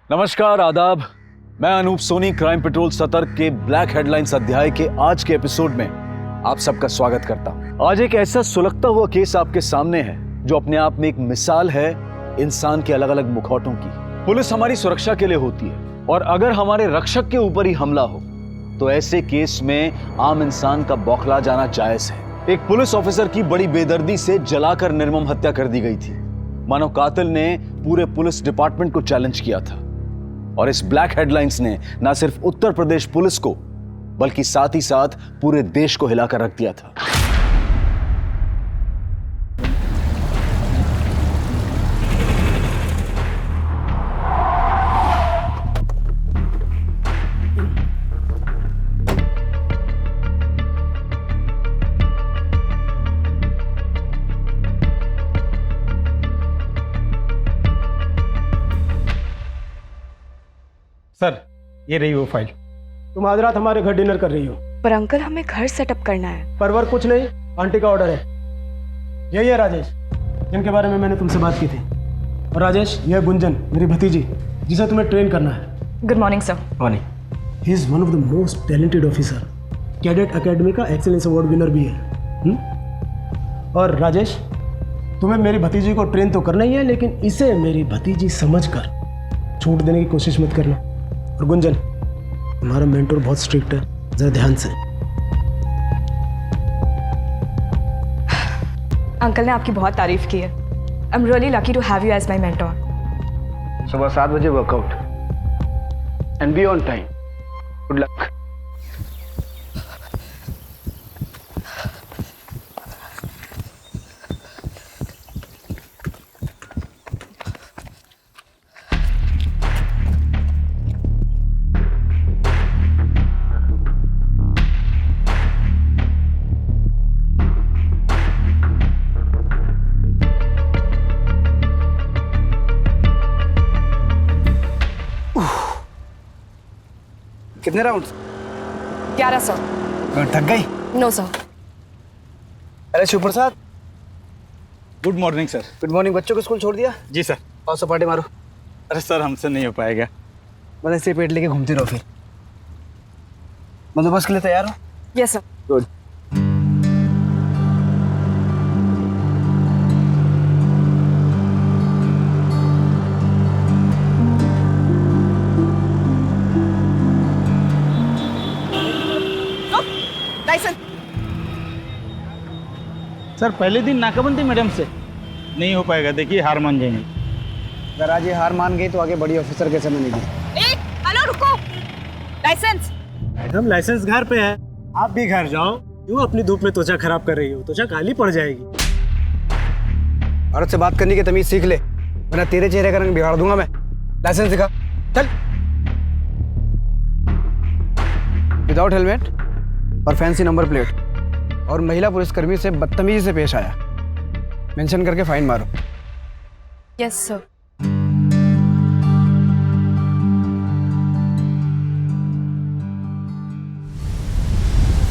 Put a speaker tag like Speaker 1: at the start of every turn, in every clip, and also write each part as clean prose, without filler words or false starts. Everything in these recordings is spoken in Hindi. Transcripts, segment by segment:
Speaker 1: नमस्कार, आदाब। मैं अनूप सोनी क्राइम पेट्रोल सतर्क के ब्लैक हेडलाइंस अध्याय के आज के एपिसोड में आप सबका स्वागत करता हूं। आज एक ऐसा सुलगता हुआ केस आपके सामने है जो अपने आप में एक मिसाल है इंसान के अलग अलग मुखौटों की। पुलिस हमारी सुरक्षा के लिए होती है और अगर हमारे रक्षक के ऊपर ही हमला हो तो ऐसे केस में आम इंसान का बौखला जाना जायज है। एक पुलिस ऑफिसर की बड़ी बेदर्दी से जलाकर निर्मम हत्या कर दी गई थी। मानो कातिल ने पूरे पुलिस डिपार्टमेंट को चैलेंज किया था और इस ब्लैक हेडलाइंस ने न सिर्फ उत्तर प्रदेश पुलिस को बल्कि साथ ही साथ पूरे देश को हिलाकर रख दिया था।
Speaker 2: सर, ये रही वो फाइल।
Speaker 3: तुम आज रात हमारे घर डिनर कर रही हो।
Speaker 4: पर अंकल, हमें घर सेटअप करना है।
Speaker 3: परवर कुछ नहीं, आंटी का ऑर्डर है। यही है राजेश, जिनके बारे में मैंने तुमसे बात की थी। और राजेश, यह है गुंजन, मेरी भतीजी, जिसे तुम्हें ट्रेन करना है।
Speaker 4: Good morning sir.
Speaker 3: Morning. He is one of the most talented officer. Cadet academy का एक्सीलेंस अवार्ड विनर भी है। और राजेश, तुम्हें मेरी भतीजी को ट्रेन तो करना ही है, लेकिन इसे मेरी भतीजी समझकर छूट देने की कोशिश मत करना। और गुंजन, हमारा मेंटोर बहुत स्ट्रिक्ट है, जरा ध्यान से।
Speaker 4: अंकल ने आपकी बहुत तारीफ की है। I am really lucky to have you as my mentor.
Speaker 5: सुबह 7 बजे workout and be on time. Good luck. कितने राउंड्स?
Speaker 4: 11 सर।
Speaker 5: थक गई?
Speaker 4: No sir.
Speaker 5: अरे Shiv Prasad,
Speaker 2: good morning sir.
Speaker 5: Good morning. बच्चों को स्कूल छोड़ दिया?
Speaker 2: जी सर।
Speaker 5: और सपाटे मारो।
Speaker 2: अरे सर, हमसे नहीं हो पाएगा।
Speaker 5: बस ऐसे पेट लेके घूमती रहो। फिर बंदोबस्त के लिए तैयार हो?
Speaker 4: Yes sir.
Speaker 5: गुड।
Speaker 2: सर, पहले दिन नाकाबंदी मैडम से नहीं हो पाएगा। देखिए, हार मान जाएंगे।
Speaker 5: अगर आज ये हार मान गई तो आगे बड़ी ऑफिसर कैसे बनेगी?
Speaker 4: हेलो, रुको। लाइसेंस।
Speaker 3: मैडम, लाइसेंस घर पे है, आप भी घर जाओ। क्यों अपनी धूप में त्वचा खराब कर रही हो? त्वचा काली पड़ जाएगी।
Speaker 5: औरत से बात करने की तमीज सीख ले, वरना तेरे चेहरे का रंग बिगाड़ दूंगा मैं। लाइसेंस दिखा। चल। विदाउट हेलमेट और फैंसी नंबर प्लेट और महिला पुलिसकर्मी से बदतमीजी से पेश आया, मेंशन करके फाइन मारो।
Speaker 4: Yes sir.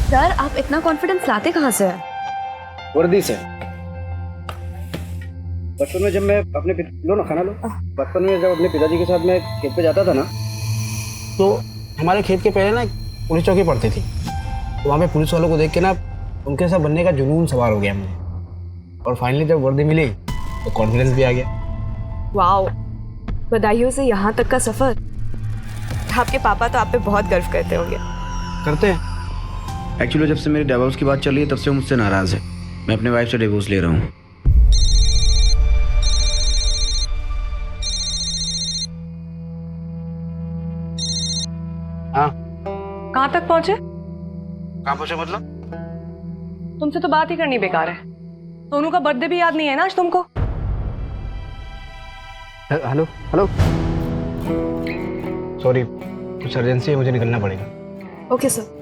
Speaker 4: सर, आप इतना कॉन्फिडेंस लाते कहाँ से हैं?
Speaker 5: वर्दी से। बचपन में जब मैं अपने लो ना, खाना लो। बचपन में जब अपने पिताजी के साथ मैं खेत पे जाता था ना, तो हमारे खेत के पहले ना पुलिस चौकी पड़ती थी। तो वहाँ पे पुलिस वालों को देख के ना उनके साथ बनने का जुनून सवार हो गया मुझे। और फाइनली जब वर्दी मिली तो कॉन्फिडेंस भी आ गया।
Speaker 4: वाओ, बधाइयों से यहाँ तक का सफर। आपके पापा तो आप पे बहुत गर्व करते होंगे।
Speaker 5: करते हैं। एक्चुअली जब से मेरे डिवोर्स की बात चल रही है तब से वो मुझसे नाराज है। मैं अपने वाइफ से डिवोर्स ले रहा हूँ। हाँ।
Speaker 4: कहाँ तक पहुँचे?
Speaker 5: कहाँ पहुँचे मतलब?
Speaker 4: तुमसे तो बात ही करनी बेकार है। सोनू का बर्थडे भी याद नहीं है ना आज तुमको?
Speaker 5: हेलो हेलो, सॉरी, कुछ अर्जेंसी है, मुझे निकलना पड़ेगा।
Speaker 4: Okay sir.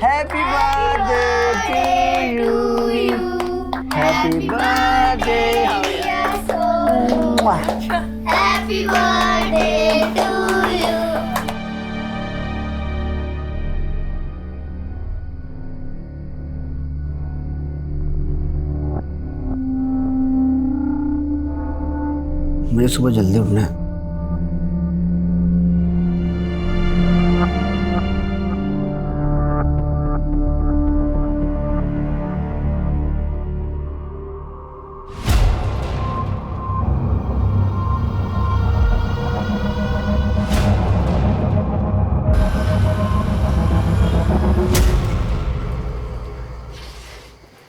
Speaker 5: Happy birthday to you, happy birthday.
Speaker 6: Happy birthday to you.
Speaker 5: मुझे सुबह जल्दी उठना है।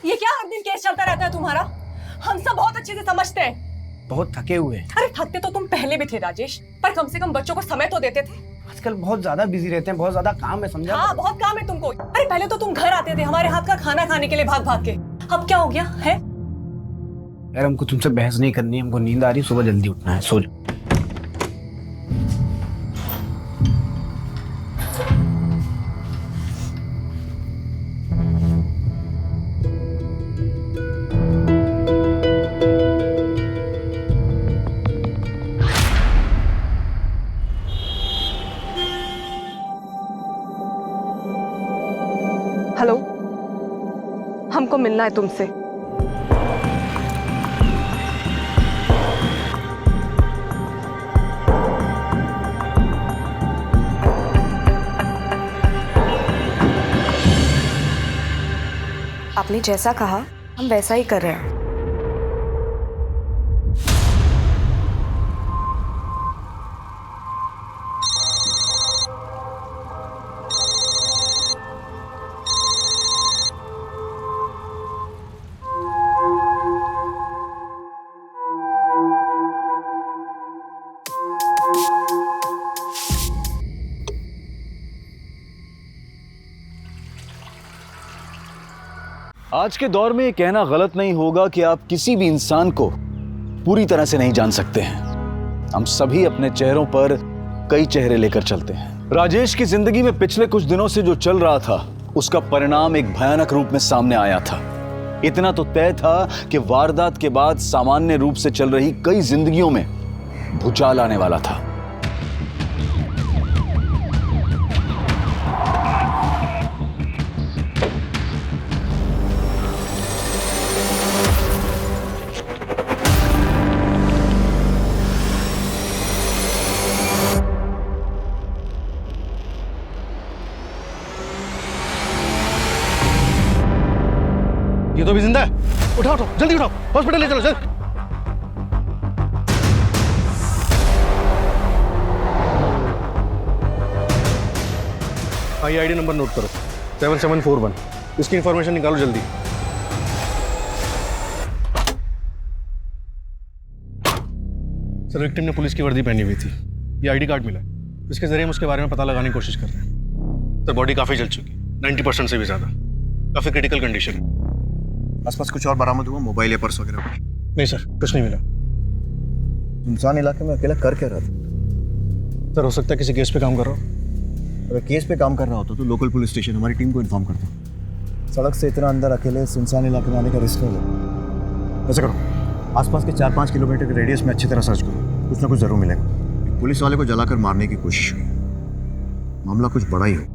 Speaker 6: ये क्या हर दिन केस चलता रहता है तुम्हारा? हम सब बहुत अच्छे से समझते हैं।
Speaker 5: बहुत थके हुए हैं।
Speaker 6: अरे थकते तो तुम पहले भी थे राजेश, पर कम से कम बच्चों को समय तो देते थे।
Speaker 5: आजकल बहुत ज्यादा बिजी रहते हैं, बहुत ज्यादा काम है, समझा?
Speaker 6: हाँ, बहुत काम है तुमको। अरे पहले तो तुम घर आते थे हमारे हाथ का खाना खाने के लिए भाग भाग के। अब क्या हो गया है?
Speaker 5: यार हमको तुमसे बहस नहीं करनी, हमको नींद आ रही है, सुबह जल्दी उठना है, सो जाओ।
Speaker 6: हेलो, हमको मिलना है तुमसे।
Speaker 4: आपने जैसा कहा हम वैसा ही कर रहे हैं।
Speaker 1: आज के दौर में ये कहना गलत नहीं होगा कि आप किसी भी इंसान को पूरी तरह से नहीं जान सकते हैं। हम सभी अपने चेहरों पर कई चेहरे लेकर चलते हैं। राजेश की जिंदगी में पिछले कुछ दिनों से जो चल रहा था उसका परिणाम एक भयानक रूप में सामने आया था। इतना तो तय था कि वारदात के बाद सामान्य रूप से चल रही कई जिंदगियों में भूचाल आने वाला था।
Speaker 7: ये तो भी जिंदा है। उठाओ उठाओ, जल्दी उठाओ, हॉस्पिटल ले चलो जल्दी। आइए आईडी नंबर नोट करो, 7741। इसकी इंफॉर्मेशन निकालो जल्दी। सर विक्टिम ने पुलिस की वर्दी पहनी हुई थी, ये आईडी कार्ड मिला, इसके जरिए हम उसके बारे में पता लगाने की कोशिश कर रहे हैं। सर बॉडी काफी जल चुकी, 90% से भी ज्यादा, काफी क्रिटिकल कंडीशन है।
Speaker 8: आसपास कुछ और बरामद हुआ, मोबाइल या पर्स वगैरह?
Speaker 7: नहीं सर, कुछ नहीं मिला।
Speaker 8: सुनसान इलाके में अकेला कर क्या रहा था?
Speaker 7: सर हो सकता है किसी केस पे काम कर रहा हो।
Speaker 8: अगर केस पे काम कर रहा होता तो लोकल पुलिस स्टेशन हमारी टीम को इन्फॉर्म करता। सड़क से इतना अंदर अकेले सुनसान इलाके में आने का रिस्क होगा। ऐसा करो, आसपास के 4-5 किलोमीटर के रेडियस में अच्छी तरह सर्च करो, कुछ ना कुछ जरूर मिलेगा। पुलिस वाले को जलाकर मारने की कोशिश हुई, मामला कुछ बड़ा ही हो।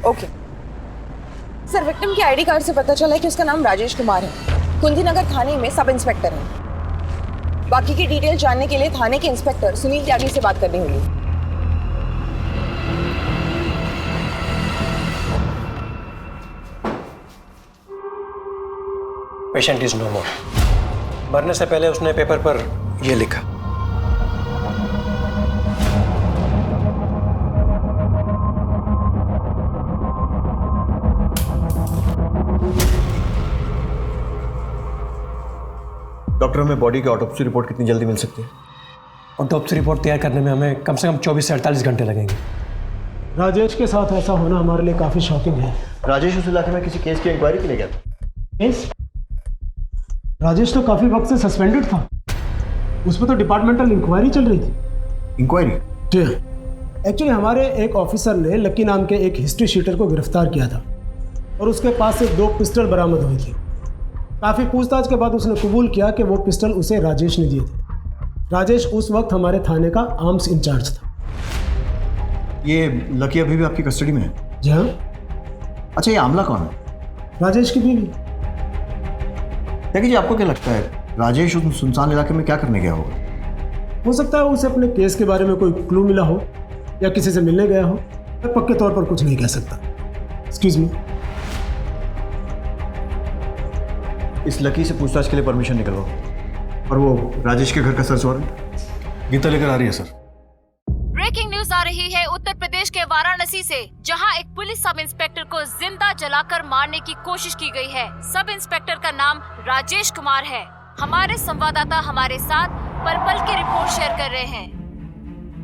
Speaker 4: ओके सर, विक्टिम के आईडी कार्ड से पता चला है कि उसका नाम राजेश कुमार है, कुंदीनगर थाने में सब इंस्पेक्टर है। बाकी की डिटेल जानने के लिए थाने के इंस्पेक्टर सुनील त्यागी से बात करनी होगी।
Speaker 9: पेशेंट इज नो मोर। मरने से पहले उसने पेपर पर यह लिखा।
Speaker 8: डॉक्टर, हमें बॉडी की ऑटोप्सी रिपोर्ट कितनी जल्दी मिल सकती है?
Speaker 9: ऑटोप्सी रिपोर्ट तैयार करने में हमें कम से कम 24 से 48 घंटे लगेंगे।
Speaker 3: राजेश के साथ ऐसा होना हमारे लिए काफ़ी शॉकिंग है।
Speaker 8: राजेश उस इलाके में किसी केस की इंक्वायरी के लिए गया था।
Speaker 3: केस? राजेश तो काफ़ी वक्त से सस्पेंडेड था, उस पर तो डिपार्टमेंटल इंक्वायरी चल रही थी।
Speaker 8: इंक्वायरी?
Speaker 3: जी एक्चुअली हमारे एक ऑफिसर ने लक्की नाम के एक हिस्ट्री शीटर को गिरफ्तार किया था और उसके पास से 2 पिस्टल बरामद हुई थी। काफ़ी पूछताछ के बाद उसने कबूल किया कि वो पिस्टल उसे राजेश ने दिए थे। राजेश उस वक्त हमारे थाने का आर्म्स इंचार्ज था।
Speaker 8: ये लकी अभी भी आपकी कस्टडी में है?
Speaker 3: जी हाँ।
Speaker 8: अच्छा, ये आमला कौन है?
Speaker 3: राजेश की बीवी।
Speaker 8: देखिए जी, आपको क्या लगता है राजेश उस सुनसान इलाके में क्या करने गया होगा?
Speaker 3: हो सकता है उसे अपने केस के बारे में कोई क्लू मिला हो या किसी से मिलने गया हो। मैं पक्के तौर पर कुछ नहीं कह सकता। Excuse me.
Speaker 8: इस लकी से पूछताछ के लिए परमिशन निकलवाओ। और वो राजेश के घर का सर्च वारंट
Speaker 7: गीता लेकर आ रही है सर।
Speaker 10: ब्रेकिंग न्यूज आ रही है उत्तर प्रदेश के वाराणसी से, जहां एक पुलिस सब इंस्पेक्टर को जिंदा जलाकर मारने की कोशिश की गई है। सब इंस्पेक्टर का नाम राजेश कुमार है। हमारे संवाददाता हमारे साथ पल-पल की रिपोर्ट शेयर कर रहे हैं।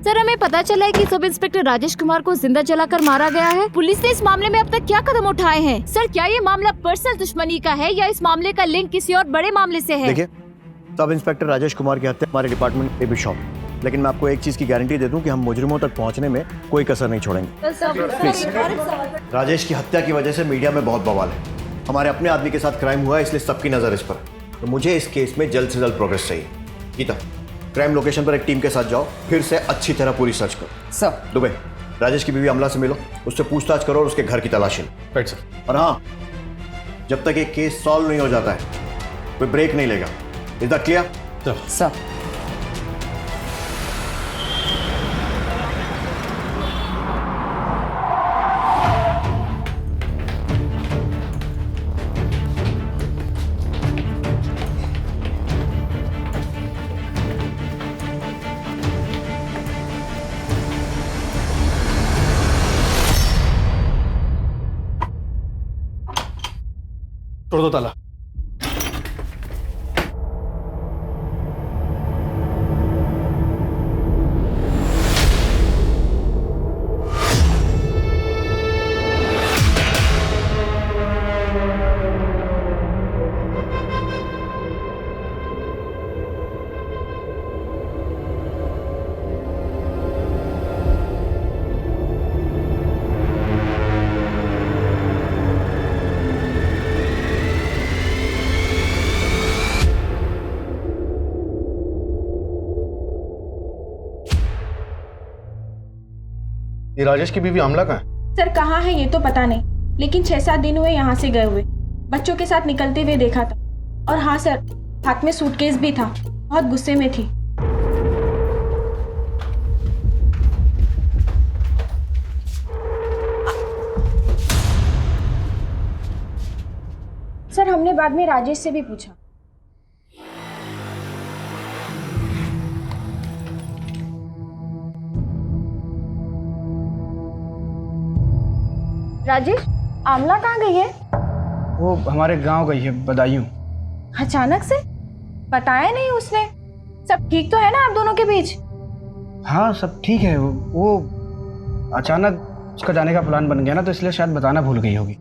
Speaker 10: सर, हमें पता चला है कि सब इंस्पेक्टर राजेश कुमार को जिंदा जलाकर मारा गया है। पुलिस ने इस मामले में अब तक क्या कदम उठाए हैं? सर, क्या ये मामला पर्सनल दुश्मनी का है या इस मामले का लिंक किसी और बड़े मामले से है?
Speaker 8: देखिए, सब इंस्पेक्टर राजेश कुमार की हत्या हमारे डिपार्टमेंट पे भी शौक, लेकिन मैं आपको एक चीज की गारंटी दे दूं कि हम मुजरिमों तक पहुंचने में कोई कसर नहीं छोड़ेंगे। प्लीज। राजेश की हत्या की वजह से मीडिया में बहुत बवाल है। हमारे अपने आदमी के साथ क्राइम हुआ है, इसलिए सबकी नजर इस पर। तो मुझे इस केस में जल्द से जल्द प्रोग्रेस चाहिए। गीता, क्राइम लोकेशन पर एक टीम के साथ जाओ, फिर से अच्छी तरह पूरी सर्च करो।
Speaker 4: सर।
Speaker 8: दुबे, राजेश की बीवी अमला से मिलो, उससे पूछताछ करो और उसके घर की तलाशी लो।
Speaker 7: Right sir.
Speaker 8: और हाँ, जब तक ये केस सॉल्व नहीं हो जाता है कोई ब्रेक नहीं लेगा। Is that clear?
Speaker 4: सर।
Speaker 7: तोड़ दो ताला। ये राजेश की बीवी आमला कहाँ है?
Speaker 11: सर, कहाँ है ये तो पता नहीं, लेकिन 6-7 दिन हुए यहाँ से गए हुए। बच्चों के साथ निकलते हुए देखा था। और हाँ सर, हाथ में सूटकेस भी था। बहुत गुस्से में थी। सर, हमने बाद में राजेश से भी पूछा। राजेश, आमला कहाँ गई है?
Speaker 5: वो हमारे गांव गई है, बदायूं।
Speaker 11: अचानक से? बताया नहीं उसने। सब ठीक तो है ना आप दोनों के बीच?
Speaker 5: हाँ, सब ठीक है। वो अचानक उसका जाने का प्लान बन गया ना, तो इसलिए शायद बताना भूल गई होगी।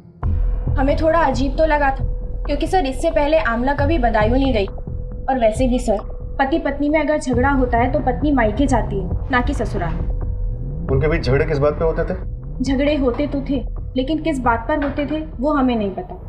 Speaker 11: हमें थोड़ा अजीब तो लगा था, क्योंकि सर इससे पहले आमला कभी बदायूं नहीं गई। और वैसे भी सर, पति पत्नी में अगर झगड़ा होता है तो पत्नी मायके जाती है, ना कि ससुराल।
Speaker 7: उनके बीच झगड़े किस बात पे होते थे?
Speaker 11: झगड़े होते तो थे, लेकिन किस बात पर होते थे वो हमें नहीं पता।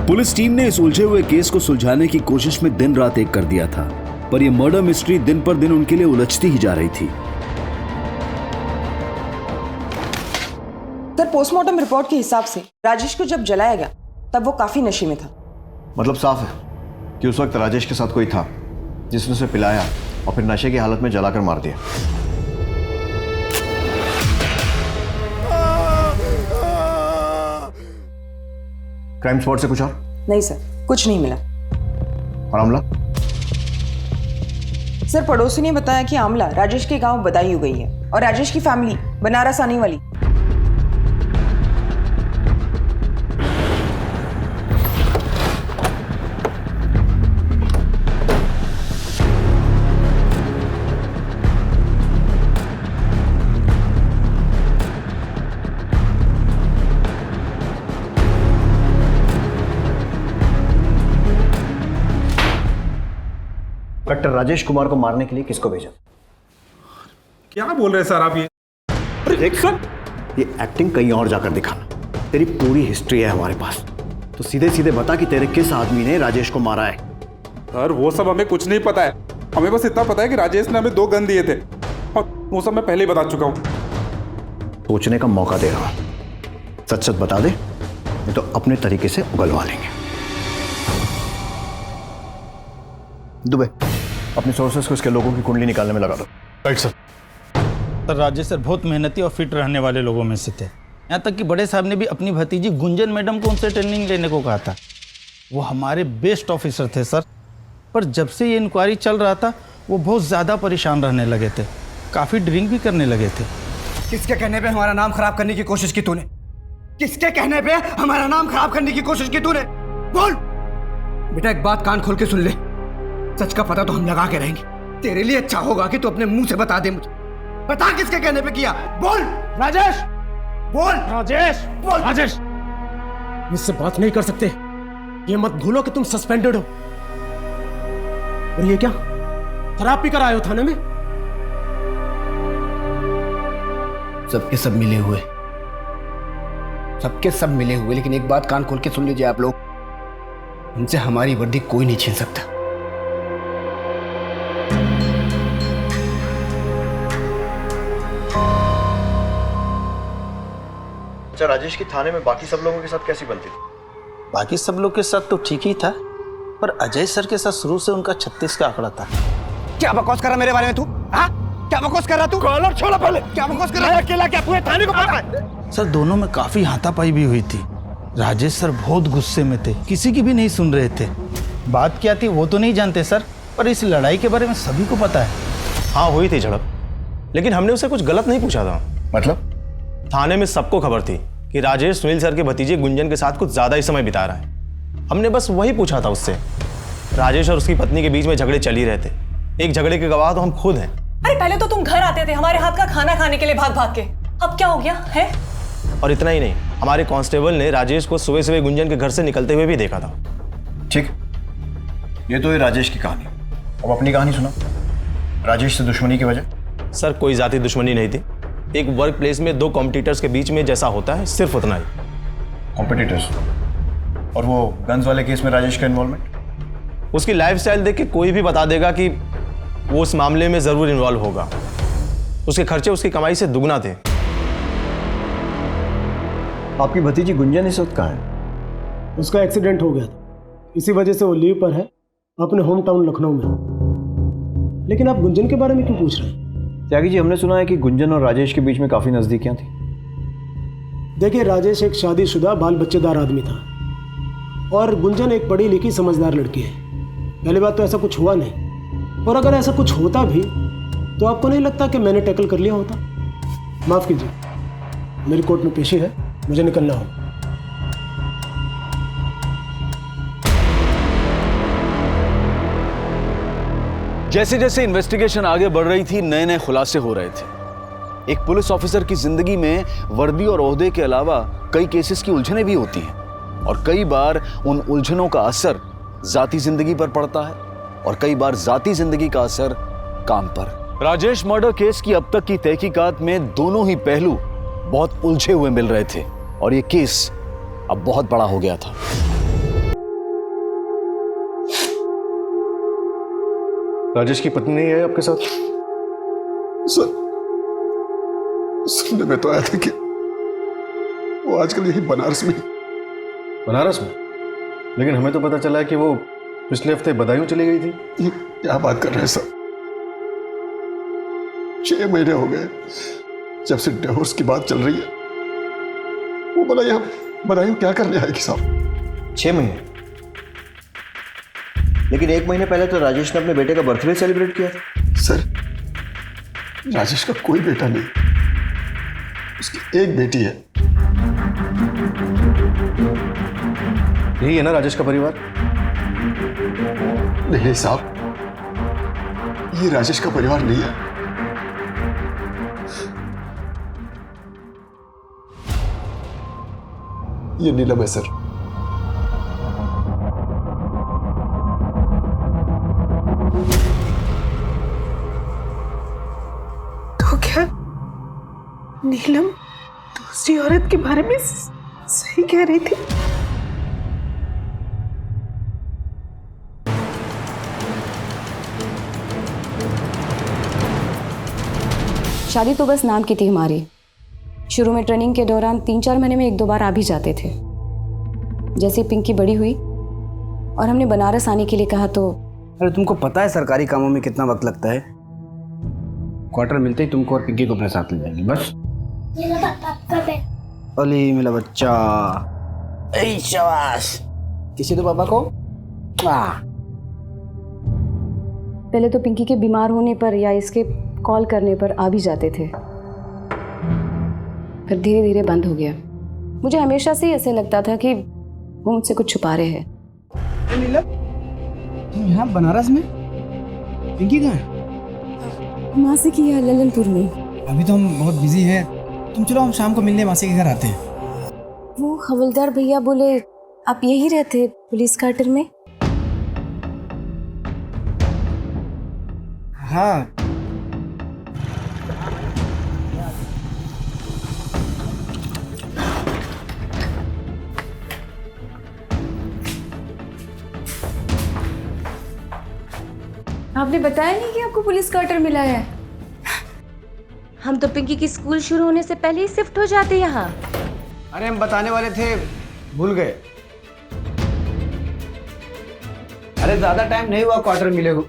Speaker 1: पुलिस टीम ने इस उलझे हुए केस को सुलझाने की कोशिश में दिन रात एक कर दिया था, पर यह मर्डर मिस्ट्री दिन पर दिन उनके लिए उलझती ही जा रही थी।
Speaker 4: सर, पोस्टमार्टम रिपोर्ट के हिसाब से राजेश को जब जलाया गया तब वो काफी नशे में था।
Speaker 8: मतलब साफ है कि उस वक्त राजेश के साथ कोई था जिसने उसे पिलाया और फिर नशे की हालत में जलाकर मार दिया। क्राइम स्पॉट से कुछ और?
Speaker 4: नहीं सर, कुछ नहीं मिला।
Speaker 8: और आमला?
Speaker 4: सर, पड़ोसी ने बताया कि आमला राजेश के गांव बदायूं गई है और राजेश की फैमिली बनारस आने वाली।
Speaker 8: डॉक्टर राजेश कुमार को मारने के लिए किसको भेजा?
Speaker 2: क्या बोल रहे हैं सर आप ये?
Speaker 8: देख सर, ये एक्टिंग कहीं और जाकर दिखाना। तेरी पूरी हिस्ट्री है हमारे पास, तो सीधे सीधे बता कि तेरे किस आदमी ने राजेश को मारा है।
Speaker 12: सर वो सब हमें कुछ नहीं पता है, हमें बस इतना पता है कि राजेश ने हमें 2 गन दिए थे और वो सब मैं पहले ही बता चुका हूँ।
Speaker 8: सोचने का मौका दे रहा हूं, सच सच बता दे, नहीं तो अपने तरीके से उगलवा लेंगे। दुबे, अपने सोर्सेस को इसके लोगों की कुंडली निकालने में लगा दो।
Speaker 7: Right sir.
Speaker 2: Sir Rajesh sir बहुत मेहनती और फिट रहने वाले लोगों में से थे। यहाँ तक कि बड़े साहब ने भी अपनी भतीजी गुंजन मैडम को उनसे ट्रेनिंग लेने को कहा था। वो हमारे बेस्ट ऑफिसर थे सर, पर जब से ये इंक्वायरी चल रहा था वो बहुत ज़्यादा परेशान रहने लगे थे, काफ़ी ड्रिंक भी करने लगे थे।
Speaker 5: किसके कहने पे हमारा नाम खराब करने की कोशिश की तूने? किसके कहने पे हमारा नाम खराब करने की कोशिश की तूने? बोल बेटा, एक बात कान खोल के सुन ले, सच का पता तो हम लगा के रहेंगे। तेरे लिए अच्छा होगा कि तू अपने मुंह से बता दे मुझे। बता किसके कहने पे किया? बोल राजेश, बोल राजेश, बोल राजेश।
Speaker 3: मुझसे बात नहीं कर सकते, ये मत भूलो कि तुम सस्पेंडेड हो। और ये क्या शराब पीकर आए हो थाने में?
Speaker 5: सबके सब मिले हुए, सबके सब मिले हुए, लेकिन एक बात कान खोल के सुन लीजिए आप लोग, उनसे हमारी वर्दी कोई नहीं छीन सकता।
Speaker 8: अच्छा, राजेश की थाने में बाकी सब लोगों के साथ कैसी बनती थी?
Speaker 2: बाकी सब लोग के साथ तो ठीक ही था, पर अजय सर के साथ शुरू से उनका 36 का आंकड़ा था।
Speaker 5: क्या बकवास कर रहा मेरे बारे में तू? हाँ, क्या बकवास कर रहा तू? कॉलर छोड़ा पहले। क्या बकवास कर रहा है? अकेला क्या पूरे थाने को पता है?
Speaker 2: सर दोनों में काफी हाथापाई भी हुई थी। राजेश सर बहुत गुस्से में थे, किसी की भी नहीं सुन रहे थे। बात क्या थी वो तो नहीं जानते सर, पर इस लड़ाई के बारे में सभी को पता है।
Speaker 13: हाँ हुई थी झड़प, लेकिन हमने उसे कुछ गलत नहीं पूछा था।
Speaker 8: मतलब?
Speaker 13: थाने में सबको खबर थी कि राजेश सुनील सर के भतीजे गुंजन के साथ कुछ ज्यादा ही समय बिता रहा है। हमने बस वही पूछा था उससे। राजेश और उसकी पत्नी के बीच में झगड़े चल ही रहे थे, एक झगड़े के गवाह तो हम खुद हैं।
Speaker 6: अरे पहले तो तुम घर आते थे हमारे हाथ का खाना खाने के लिए भाग भाग के, अब क्या हो गया है?
Speaker 13: और इतना ही नहीं, हमारे कांस्टेबल ने राजेश को सुबह सुबह गुंजन के घर से निकलते हुए भी देखा था।
Speaker 8: ठीक, ये तो है राजेश की कहानी। अब अपनी कहानी सुना। राजेश से दुश्मनी की वजह?
Speaker 13: सर कोई जाति दुश्मनी नहीं थी, एक वर्क प्लेस में 2 कॉम्पिटिटर्स के बीच में जैसा होता है, सिर्फ उतना ही।
Speaker 8: कॉम्पिटिटर्स? और वो गन्स वाले केस में राजेश का इन्वॉल्वमेंट?
Speaker 13: उसकी लाइफस्टाइल देख के कोई भी बता देगा कि वो उस मामले में जरूर इन्वॉल्व होगा। उसके खर्चे उसकी कमाई से दुगना थे।
Speaker 8: आपकी भतीजी गुंजन इस वक्त कहाँ है?
Speaker 3: उसका एक्सीडेंट हो गया था, इसी वजह से वो लीव पर है अपने होम टाउन लखनऊ में। लेकिन आप गुंजन के बारे में क्यों पूछ रहे हैं?
Speaker 8: त्यागी जी, हमने सुना है कि गुंजन और राजेश के बीच में काफी नजदीकियां थी।
Speaker 3: देखिए, राजेश एक शादीशुदा बाल बच्चेदार आदमी था और गुंजन एक पढ़ी लिखी समझदार लड़की है। पहली बात तो ऐसा कुछ हुआ नहीं, और अगर ऐसा कुछ होता भी तो आपको नहीं लगता कि मैंने टैकल कर लिया होता? माफ़ कीजिए, मेरी कोर्ट में पेशी है, मुझे निकलना हो।
Speaker 1: जैसे जैसे इन्वेस्टिगेशन आगे बढ़ रही थी, नए नए खुलासे हो रहे थे। एक पुलिस ऑफिसर की जिंदगी में वर्दी और ओहदे के अलावा कई केसेस की उलझनें भी होती हैं, और कई बार उन उलझनों का असर जाती जिंदगी पर पड़ता है और कई बार जाती जिंदगी का असर काम पर। राजेश मर्डर केस की अब तक की तहकीकात में दोनों ही पहलू बहुत उलझे हुए मिल रहे थे और ये केस अब बहुत बड़ा हो गया था।
Speaker 8: राजेश की पत्नी नहीं है आपके साथ?
Speaker 12: सुनने में तो आया था कि
Speaker 14: वो आजकल यही बनारस में।
Speaker 7: बनारस में? लेकिन हमें तो पता चला है कि वो पिछले हफ्ते बदायूं चली गई थी।
Speaker 14: ये क्या बात कर रहे हैं सर? 6 महीने हो गए जब से डिवोर्स की बात चल रही है। वो बोला यहाँ बदायूं क्या करने आएगी साहब?
Speaker 8: 6 महीने? लेकिन 1 महीने पहले तो राजेश ने अपने बेटे का बर्थडे सेलिब्रेट किया था।
Speaker 14: सर, राजेश का कोई बेटा नहीं, उसकी एक बेटी है।
Speaker 7: यही है ना राजेश का परिवार?
Speaker 14: नहीं साहब, ये राजेश का परिवार नहीं है। ये नीलम है सर।
Speaker 15: तो क्या नीलम दूसरी औरत के बारे में सही कह रही थी?
Speaker 16: शादी तो बस नाम की थी हमारी। शुरू में ट्रेनिंग के दौरान 3-4 महीने में 1-2 बार आ भी जाते थे। जैसे पिंकी बड़ी हुई और हमने बनारस आने के लिए कहा तो
Speaker 5: अरे तुमको पता है सरकारी कामों में कितना वक्त लगता है? क्वार्टर मिलते ही तुमको और पिंकी को अपने साथ ले जाएंगे बस। अली मेरा बच्चा, ऐ शाबाश। किसी तो पापा को
Speaker 16: पहले तो पिंकी के बीमार होने पर या इसके कॉल करने पर आ भी जाते थे, फिर धीरे धीरे बंद हो गया। मुझे हमेशा से ऐसे लगता था कि वो मुझसे कुछ छुपा रहे हैं।
Speaker 5: तुम यहाँ बनारस में? पिंकी कहाँ है?
Speaker 16: मासी की है ललनपुर में।
Speaker 5: अभी तो हम बहुत बिजी हैं, तुम चलो हम शाम को मिलने मासी के घर आते हैं।
Speaker 16: वो हवलदार भैया बोले आप यही रहते पुलिस क्वार्टर में?
Speaker 5: हाँ।
Speaker 16: आपने बताया नहीं कि आपको पुलिस क्वार्टर मिला है?
Speaker 11: हम तो पिंकी की स्कूल शुरू होने से पहले ही शिफ्ट हो जाते यहाँ।
Speaker 5: अरे हम बताने वाले थे, भूल गए। अरे ज्यादा टाइम नहीं हुआ क्वार्टर मिले को।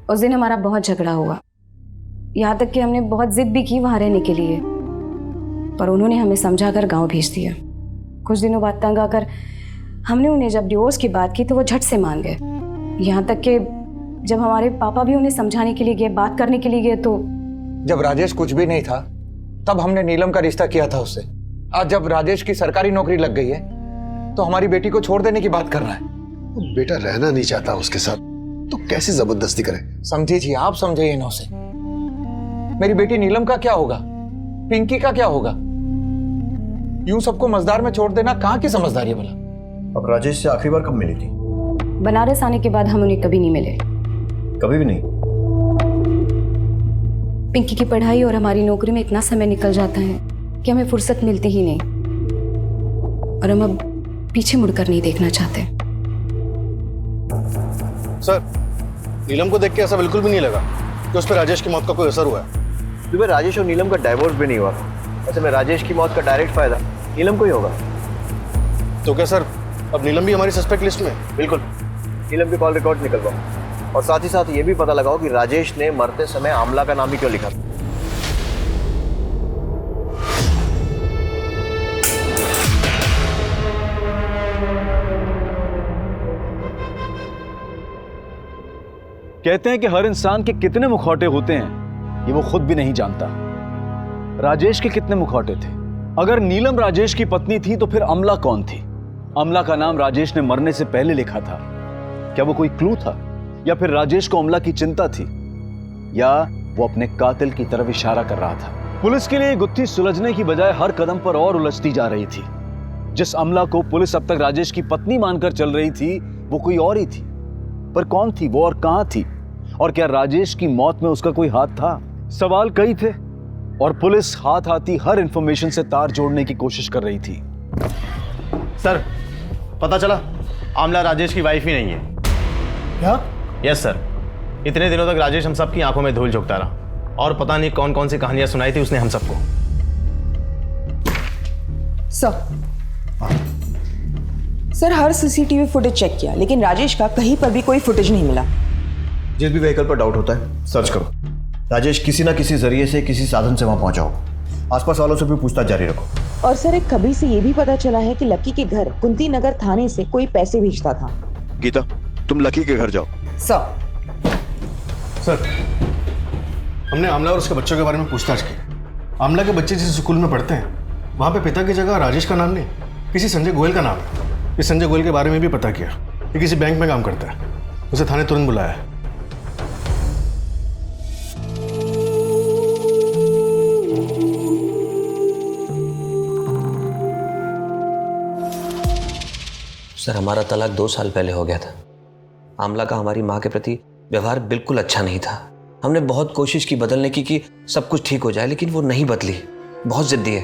Speaker 16: उस दिन हमारा बहुत झगड़ा हुआ, यहाँ तक कि हमने बहुत जिद भी की वहाँ रहने के लिए, पर उन्होंने हमें समझाकर गांव भेज दिया। कुछ दिनों बाद तंग आकर हमने उन्हें जब डिवोर्स की बात की तो वो झट से मान गए। यहाँ तक कि जब हमारे पापा भी उन्हें समझाने के लिए गए, बात करने के लिए गए तो
Speaker 17: जब राजेश कुछ भी नहीं था तब हमने नीलम का रिश्ता किया था उससे। आज जब राजेश की सरकारी नौकरी लग गई है तो हमारी बेटी को छोड़ देने की बात कर रहा है।
Speaker 14: बेटा रहना नहीं चाहता उसके साथ तो कैसे जबरदस्ती करे?
Speaker 17: समझिए, आप समझिए ना उसे। मेरी बेटी नीलम का क्या होगा, पिंकी का क्या होगा? यूं सबको मजदार में छोड़ देना कहाँ की समझदारी है भला?
Speaker 8: अब राजेश से आखिरी बार कब मिली थी?
Speaker 16: बनारस आने के बाद हम उन्हें कभी नहीं मिले।
Speaker 8: कभी भी नहीं?
Speaker 16: पिंकी की पढ़ाई और हमारी नौकरी में इतना समय निकल जाता है कि हमें फुर्सत मिलती ही नहीं, और हम अब पीछे मुड़कर नहीं देखना चाहते।
Speaker 7: सर, नीलम को देख के ऐसा बिल्कुल भी नहीं लगा कि उस पर राजेश की मौत का कोई असर हुआ है।
Speaker 8: तुम्हें राजेश और नीलम का डाइवोर्स भी नहीं हुआ। ऐसे में राजेश की मौत का डायरेक्ट फायदा नीलम को ही होगा।
Speaker 7: तो क्या सर अब नीलम भी हमारी सस्पेक्ट लिस्ट में?
Speaker 8: बिल्कुल। नीलम के कॉल रिकॉर्ड निकलवाओ और साथ ही साथ ये भी पता लगाओ कि राजेश ने मरते समय आमला का नाम ही क्यों लिखा।
Speaker 1: कहते हैं कि हर इंसान के कितने मुखौटे होते हैं ये वो खुद भी नहीं जानता। राजेश के कितने मुखौटे थे? अगर नीलम राजेश की पत्नी थी तो फिर अमला कौन थी? अमला का नाम राजेश ने मरने से पहले लिखा था। क्या वो कोई क्लू था, या फिर राजेश को अमला की चिंता थी, या वो अपने कातिल की तरफ इशारा कर रहा था? पुलिस के लिए गुत्थी सुलझने की बजाय हर कदम पर और उलझती जा रही थी। जिस अमला को पुलिस अब तक राजेश की पत्नी मानकर चल रही थी वो कोई और ही थी, पर कौन थी वो और कहां थी? और क्या राजेश की मौत में उसका कोई हाथ था? सवाल कई थे और पुलिस हाथ आती हर इंफॉर्मेशन से तार जोड़ने की कोशिश कर रही थी।
Speaker 13: सर, पता चला आमला राजेश की वाइफ ही नहीं है।
Speaker 5: क्या?
Speaker 13: यस सर, इतने दिनों तक राजेश हम सबकी आंखों में धूल झोंकता रहा और पता नहीं कौन कौन सी कहानियां सुनाई थी उसने हम सबको।
Speaker 4: सर हर सीसीटीवी फुटेज चेक किया लेकिन राजेश का कहीं पर भी कोई फुटेज नहीं मिला।
Speaker 8: जिस भी व्हीकल पर डाउट होता है सर्च करो। राजेश किसी ना किसी जरिए से किसी साधन से वहां पहुंचा हो। आसपास वालों से भी पूछताछ जारी रखो।
Speaker 4: और सर एक खबरी से ये भी पता चला है कि लक्की के घर कुंती नगर थाने से कोई पैसे भेजता था।
Speaker 14: गीता, तुम लकी के घर जाओ।
Speaker 7: सर, हमने आमला और उसके बच्चों के बारे में पूछताछ की। आमला के बच्चे जिस स्कूल में पढ़ते हैं वहाँ पे पिता की जगह राजेश का नाम नहीं, किसी संजय गोयल का नाम है। इस संजय गोयल के बारे में भी पता किया। ये किसी बैंक में काम करता है। उसे थाने तुरंत बुलाया है।
Speaker 18: सर, हमारा तलाक 2 साल पहले हो गया था। आमला का हमारी माँ के प्रति व्यवहार बिल्कुल अच्छा नहीं था। हमने बहुत कोशिश की बदलने की कि सब कुछ ठीक हो जाए, लेकिन वो नहीं बदली। बहुत जिद्दी है।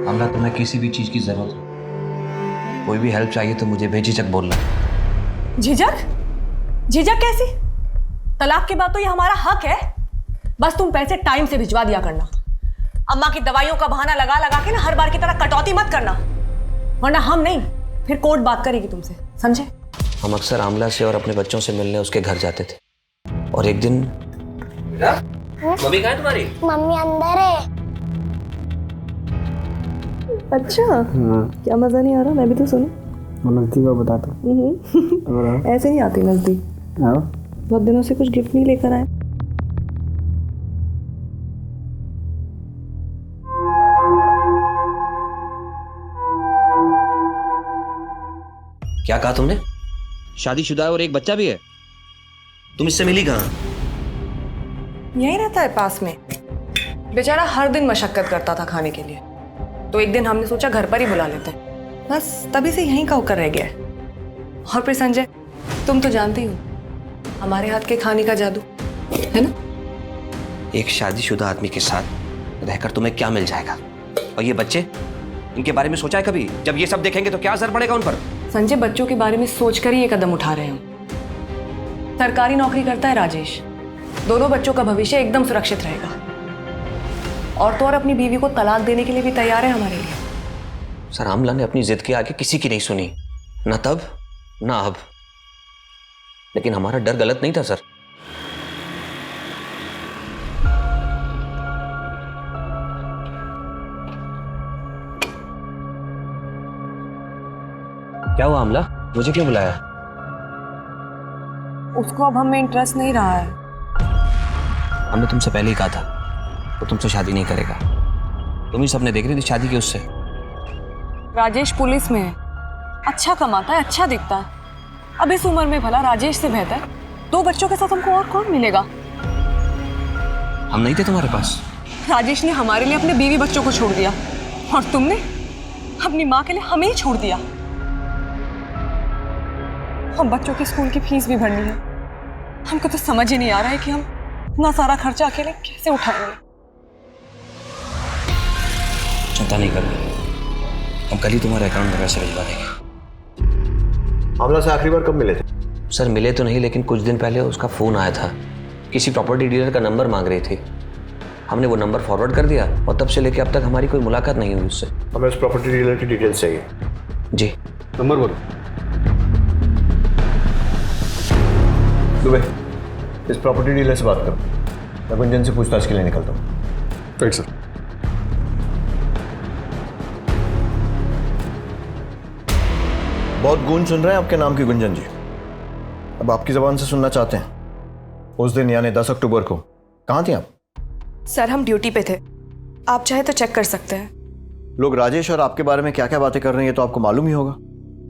Speaker 18: आमला, तुम्हें किसी भी चीज की जरूरत हो, कोई भी हेल्प चाहिए तो मुझे बेझिझक बोलना।
Speaker 6: झिझक? झिझक कैसी? तलाक के बाद तो ये हमारा हक है। बस तुम पैसे टाइम से भिजवा दिया करना। अम्मा की दवाइयों का बहाना लगा लगा के ना हर बार की तरह कटौती मत करना, वरना हम नहीं फिर कोर्ट बात करेगी तुमसे, समझे?
Speaker 18: हम अक्सर आमला से और अपने बच्चों से मिलने उसके घर जाते थे और एक दिन मम्मी कहाँ है तुम्हारी?
Speaker 19: मम्मी अंदर है।
Speaker 6: अच्छा, क्या मजा नहीं आ रहा? मैं भी तो सुनूं।
Speaker 5: नजदीक में बताता हूँ।
Speaker 6: ऐसे नहीं आती नजदीक। बहुत दिनों से कुछ गिफ्ट नहीं लेकर आए।
Speaker 18: क्या कहा तुमने? शादीशुदा है और एक बच्चा भी है। तुम इससे मिली कहाँ?
Speaker 6: यहीं रहता है पास में। बेचारा हर दिन मशक्कत करता था खाने के लिए, तो एक दिन हमने सोचा घर पर ही बुला लेते हैं। बस तभी से यहीं का होकर रह गया है। और फिर संजय, तुम तो जानती हो हमारे हाथ के खाने का जादू है ना।
Speaker 18: एक शादीशुदा आदमी के साथ रहकर तुम्हें क्या मिल जाएगा? और ये बच्चे, इनके बारे में सोचा है कभी? जब ये सब देखेंगे तो क्या असर पड़ेगा उन पर?
Speaker 6: संजय, बच्चों के बारे में सोचकर ही ये कदम उठा रहे हैं। सरकारी नौकरी करता है राजेश। दोनों बच्चों का भविष्य एकदम सुरक्षित रहेगा। और तो और अपनी बीवी को तलाक देने के लिए भी तैयार है हमारे लिए।
Speaker 18: सर, आमला ने अपनी जिद के आगे किसी की नहीं सुनी, न तब न अब। लेकिन हमारा डर गलत नहीं था सर। क्या हुआ आमला? मुझे क्यों बुलाया?
Speaker 6: उसको अब हमें इंटरेस्ट नहीं रहा है।
Speaker 18: हमने तुमसे पहले ही कहा था वो तुमसे शादी नहीं करेगा। तुम ही सबने देख रही थी शादी की उससे।
Speaker 6: राजेश पुलिस में है, अच्छा कमाता है, अच्छा दिखता है। अब इस उम्र में भला राजेश से बेहतर 2 बच्चों के साथ हमको और कौन मिलेगा?
Speaker 18: हम नहीं थे तुम्हारे पास?
Speaker 6: राजेश ने हमारे लिए अपने बीवी बच्चों को छोड़ दिया और तुमने अपनी माँ के लिए हमें ही छोड़ दिया। हम बच्चों की स्कूल की फीस भी भरनी है। हमको तो समझ ही नहीं आ रहा है कि हम इतना सारा खर्चा अकेले कैसे उठाएंगे।
Speaker 18: चिंता नहीं करो, हम कल ही तुम्हारे अकाउंट में पैसे भिजवा देंगे।
Speaker 8: आमला से आखिरी बार कब मिले थे?
Speaker 18: सर, मिले तो नहीं, लेकिन कुछ दिन पहले उसका फ़ोन आया था। किसी प्रॉपर्टी डीलर का नंबर मांग रही थी। हमने वो नंबर फॉरवर्ड कर दिया और तब से लेके अब तक हमारी कोई मुलाकात नहीं हुई उससे।
Speaker 8: हमें उस प्रॉपर्टी डीलर की डिटेल्स चाहिए।
Speaker 18: जी।
Speaker 7: नंबर बोलो।
Speaker 8: दुबे, इस प्रॉपर्टी डीलर से बात करो। मैं गुंजन से पूछताछ के लिए निकलता हूँ।
Speaker 7: Right sir.
Speaker 8: बहुत गूंज सुन रहे हैं आपके नाम की गुंजन जी। अब आपकी जबान से सुनना चाहते हैं। उस दिन यानी 10 अक्टूबर को कहाँ थी आप?
Speaker 6: सर, हम ड्यूटी पे थे। आप चाहे तो चेक कर सकते हैं।
Speaker 8: लोग राजेश और आपके बारे में क्या क्या बातें कर रहे हैं ये तो आपको मालूम ही होगा,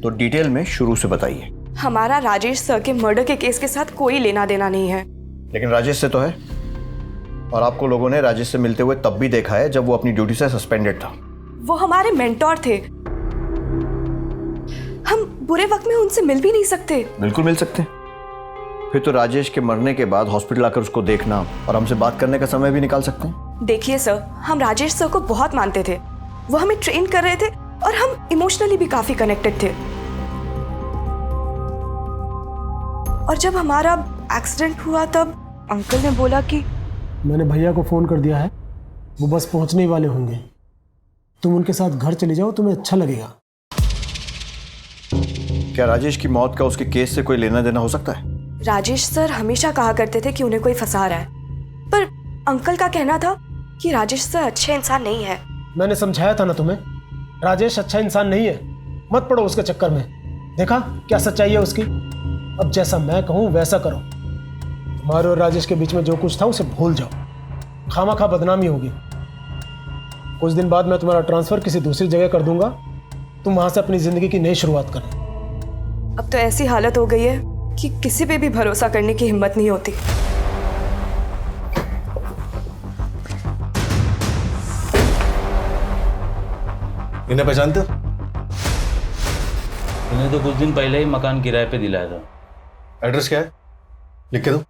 Speaker 8: तो डिटेल में शुरू से बताइए।
Speaker 6: हमारा राजेश सर के मर्डर के केस के साथ कोई लेना देना नहीं है।
Speaker 8: लेकिन राजेश से तो है, और आपको लोगों ने राजेश से मिलते हुए तब भी देखा है जब वो अपनी ड्यूटी से सस्पेंडेड था।
Speaker 6: वो हमारे मेंटोर थे। हम बुरे वक्त में उनसे मिल भी नहीं सकते।
Speaker 8: बिल्कुल मिल सकते। फिर तो राजेश के मरने के बाद हॉस्पिटल आकर उसको देखना और हमसे बात करने का समय भी निकाल सकते हैं।
Speaker 6: देखिए सर, हम राजेश सर को बहुत मानते थे। वो हमें ट्रेन कर रहे थे और हम इमोशनली भी काफी कनेक्टेड थे। और जब हमारा एक्सीडेंट हुआ तब अंकल ने बोला कि
Speaker 3: मैंने भैया को फ़ोन कर दिया है, वो बस पहुंचने ही वाले होंगे। तुम उनके साथ घर चले जाओ, तुम्हें अच्छा लगेगा।
Speaker 8: क्या राजेश की मौत का उसके केस से कोई लेना देना हो सकता है?
Speaker 6: राजेश सर हमेशा कहा करते थे कि उन्हें कोई फंसा रहा है, पर अंकल का कहना था कि राजेश सर अच्छे इंसान नहीं है।
Speaker 3: मैंने समझाया था ना तुम्हें, राजेश अच्छा इंसान नहीं है, मत पड़ो उसके चक्कर में। देखा क्या सच्चाई है उसकी। अब जैसा मैं कहूँ वैसा करो। तुम्हारे और राजेश के बीच में जो कुछ था उसे भूल जाओ, खामा बदनामी होगी। कुछ दिन बाद मैं तुम्हारा ट्रांसफ़र किसी दूसरी जगह कर दूंगा, तुम वहाँ से अपनी ज़िंदगी की नई शुरुआत करना।
Speaker 6: अब तो ऐसी हालत हो गई है कि किसी पे भी भरोसा करने की हिम्मत नहीं होती।
Speaker 7: इन्हें पहचानते हो?
Speaker 2: इन्हें तो कुछ दिन पहले ही मकान किराए पे दिलाया था।
Speaker 7: एड्रेस क्या है? लिख के दो।